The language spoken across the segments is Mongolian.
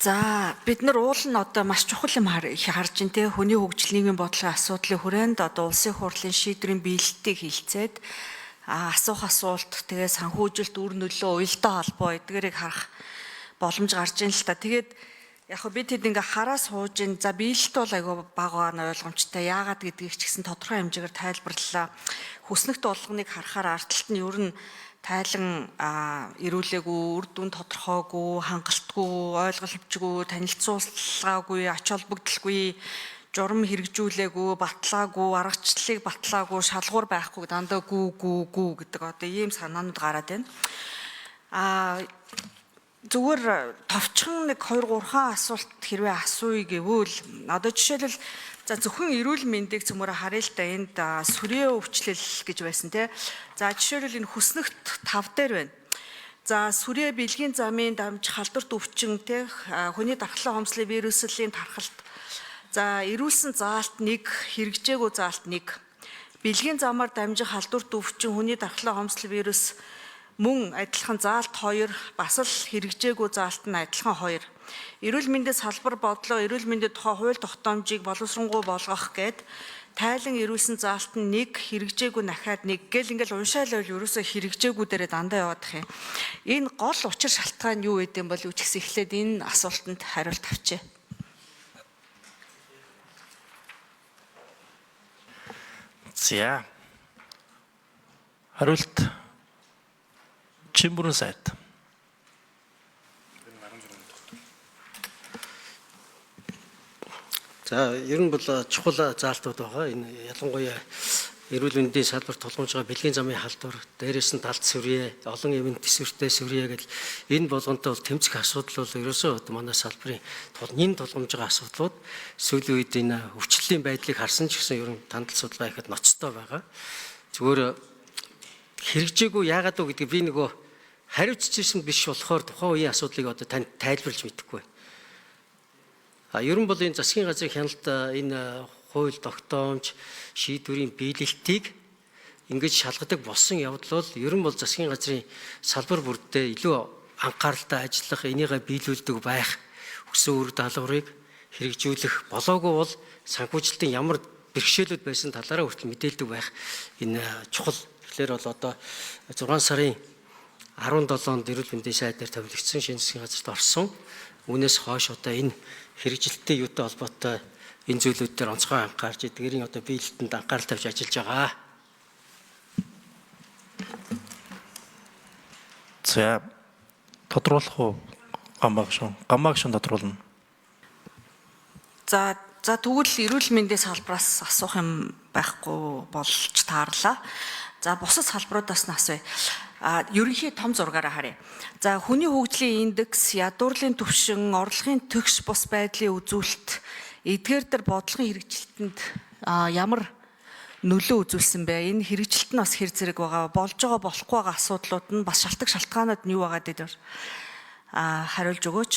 За бид нар уул нь одоо маш чухал юм харж байна те хүний хөгжил нийгмийн бодлогын асуудлын хүрээнд одоо улсын хурлын шийдвэрийн биелэлтийг хилцээд асуух асуулт тэгээ санхүүжилт үр нөлөө уялдаа холбоо эдгээрийг харах боломж гарч ийн л та. Тэгээд яг хөө бид хэд ингээ хараа сууж ин за биелэлт бол айгүй бага байгаа ойлгомжтой. Яагаад гэдгийг ч гэсэн тодорхой хэмжээгээр тайлбарлалаа. Хүснэгт болгоныг харахаар ардталт нь ер нь тайлан ирүүлээгүй, үр дүн тодорхойгүй, хангалтгүй, ойлголцгүй, танилцуулгаагүй, ач холбогдолгүй, журам хэрэгжүүлээгүй, батлаагүй, аргачлалыг батлаагүй, шалгуур байхгүй дандаа гүү гэдэг одоо ийм санаанууд гараад байна. Зүгээр товчхон нэг 2-3 асуулт хэрвээ асууя гэвэл одоо жишээлбэл за зөвхөн эрүүл мэндийг цөмөрө харъя л да энд сүрээ өвчлөл гэж байсан тий. За жишээлбэл энэ хүснэгт 5 дээр байна. За сүрээ бэлгийн замын дамж халдварт өвчин тий хүний дархлаа хомслын вируслийн тархалт. За эрүүлсэн заалт 1, хэрэгжээгүй заалт 1. Бэлгийн замаар дамжих халдварт өвчин хүний дархлаа хомслын вирус мөн адилхан заалт 2, бас л хэрэгжээгүй заалт нь адилхан 2. Эрүүл мэндийн салбар бодлого, эрүүл мэндийн тухай хууль тогтоомжийг боловсронгуй болгох гээд тайлан эрүүлсэн заалт нь 1, хэрэгжээгүй нахаад 1 гэл ингээл уншаал байвал ерөөсөө хэрэгжээгүй дээрээ дандаа яваадах юм. Энэ гол учир шалтгаан юу гэдэм бол үчигс эхлээд энэ асуултанд хариулт авчээ. За. Хариулт Чимбүрэн сайд. За ер нь бол чухал заалтууд байгаа. Энэ ялангуяа эрүүл мэндийн салбарт тулгамж байгаа бэлгийн замын халдвар, дээрээс нь талт сүрье, олон эмийн төсвөртэй сүрье гэдэг энэ болгонтой бол тэмцэх асуудал бол ерөөсөө манай салбарын нин тулгамж байгаа асуудлууд сүүлийн үед энэ өвчлөлийн байдлыг харсан ч гэсэн ер нь тандал судалгаа ихэд ноцтой байгаа. Зүгээр хэрэгжээгүй яагаад вэ гэдгийг би нөгөө хариуцчихсэн биш болохоор тухайн үеийн асуудлыг одоо танд тайлбарлаж мэдэхгүй. Ер нь бол энэ засгийн газрын хяналт энэ хууль тогтоомж шийдвэрийн биелэлтийг ингэж шалгадаг болсон явдал бол ер нь бол засгийн газрын салбар бүрдээ илүү анхааралтай ажиллах, энийгээ биелүүлдэг байх, өссөн үр даалгаврыг хэрэгжүүлэх болоогүй бол санхүүжилтийн ямар бэрхшээлүүд байсан талаараа хүртэл мэдээлдэг байх энэ чухал. Тэгэхээр бол одоо 6 сарын 17-нд эрүүл мэндийн сайд дээр тавилагдсан шинэ засгийн газарт орсон. Үүнээс хойш одоо энэ хэрэгжилттэй юутай холбоотой энэ зүйлүүд дээр онцгой анхаарч эдгээрийн одоо биелэлтэнд анхаарал тавьж ажиллаж байгаа. За тодруулах уу гамбагшин тодруулна. За тэгвэл эрүүл мэндийн салбараас асуух юм байхгүй болж таарлаа. За бусад салбаруудаас нь асууя. Ерөнхий том зургаараа харъя. За хүний хөгжлийн индекс, ядуурлын түвшин, орлогын төгс бус байдлын үзүүлэлт эдгээр дээр бодлогын хэрэгжилтэнд ямар нөлөө үзүүлсэн бэ? Энэ хэрэгжилт нь бас хэр зэрэг байгаа? Болж байгаа болохгүй байгаа асуудлууд нь бас шалтгаанууд нь юу байгаа гэдэг хариулж өгөөч.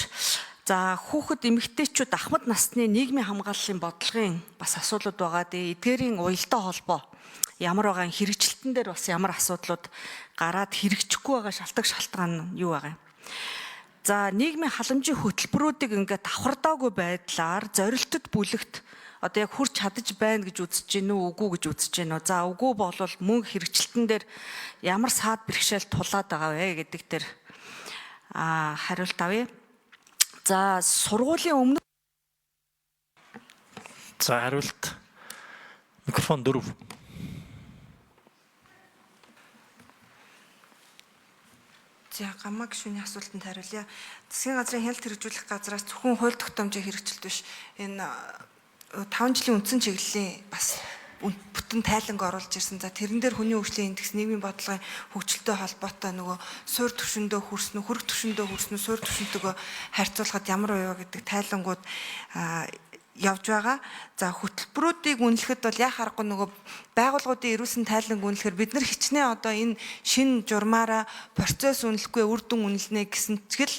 За хүүхэд эмэгтэйчүүд ахмад насны нийгмийн хамгааллын бодлогын бас асуудлууд байгаа. Эдгээрийн уялдаа холбоо ямар байгаа хэрэгжилтэн дээр бас ямар асуудлууд гараад хэрэгжихгүй байгаа шалтгаан юу байгаа юм. За нийгмийн халамжийн хөтөлбөрүүдийг ингээд давхардаагүй байдлаар зорилтод бүлэгт одоо яг хүрч чадаж байна гэж үзэж гин үү үгүй гэж үзэж гин үү. За үгүй болвол мөн хэрэгжилтэн дээр ямар саад бэрхшээл тулаад байгаа вэ гэдэг дээр хариулт авъя. За сургуулийн өмнө За хариулт микрофон 4. За гамаг гишүүний асуултанд хариулъя. Засгийн газрын хяналт хэрэгжүүлэх газраас зөвхөн хууль тогтоомжийн хэрэгжилт биш энэ 5 жилийн үндсэн чиглэлийн бас бүтэн тайланг оруулж ирсэн. За тэрэн дээр хүний хөгжлийн индекс нийгмийн бодлогын хөгжилтэй холбоотой нөгөө суурь түвшиндөө хүрсэн, хөрөг түвшиндөө хүрсэн, суурь түвшинтэйгөө харьцуулахад ямар вэ гэдэг тайлангууд явж байгаа. За хөтөлбөрүүдийг үнэлэхэд бол яа харахгүй нөгөө байгууллагуудын эрүүлсэн тайланг үнэлэхээр бид нар хичнээн одоо энэ шин журмаараа процесс үнэлэхгүй үр дүн үнэлнэ гэсэн чигэл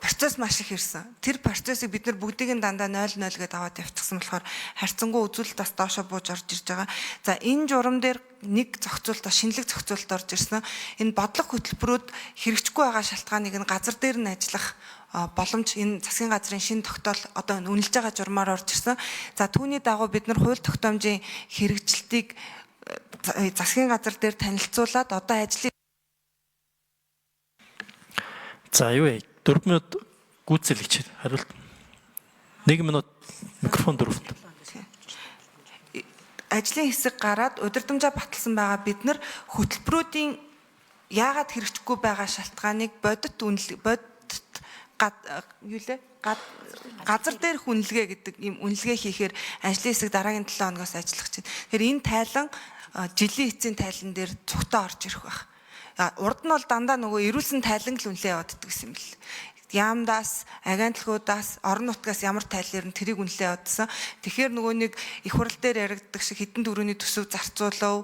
процесс маш их ирсэн. Тэр процессыг бид нар бүгдийг нь дандаа 0-0 гэдээ аваад явчихсан болохоор харьцангуй үзүүлэлт бас доошо бууж орж ирж байгаа. За энэ журам дээр нэг зохицуулт, шинэлэг зохицуулт орж ирсэн. Энэ бодлого хөтөлбөрүүд хэрэгжихгүй байгаа шалтгааныг нь газар дээр нь ажиллах боломж энэ засгийн газрын шинэ тогтоол одоо үнэлж байгаа журмаар орж ирсэн. За түүний дагуу бид нар хууль тогтоомжийн хэрэгжилтийг засгийн газар дээр танилцуулаад одоо ажлыг За юу вэ? 4 минут гүйцэлгч хариулт. 1 минут микрофон дөрөвт. ажлын хэсэг гараад удирдамжаа баталсан байгаа бид нар хөтөлбөрүүдийн яагаад хэрэгжихгүй байгаа шалтгааныг газар дээрх үнэлгээ гэдэг ийм үнэлгээ хийхээр ажлын хэсэг дараагийн 7 хоногоос ажиллах чинь. Тэгэхээр энэ тайлан жилийн эцсийн тайлан дээр цугтаа орж ирэх байх. Урд нь бол дандаа нөгөө эрүүлсэн тайлан л үнэлээ явагддаг гэсэн юм л. Яамдаас, агентлагуудаас, орон нутгаас ямар тайлбар нь тэрийг үнэлээ явуулсан. Тэгэхээр нөгөө нэг их хурл дээр яригддаг шиг хэдэн төгрөгийн төсөв зарцуулав,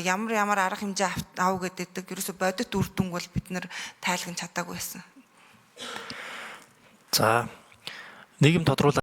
ямар арга хэмжээ ав гэдэг ерөөсө бодит үр дүнг бол бид нэр тайлган чадаагүй байсан. За нийгэм тодруулах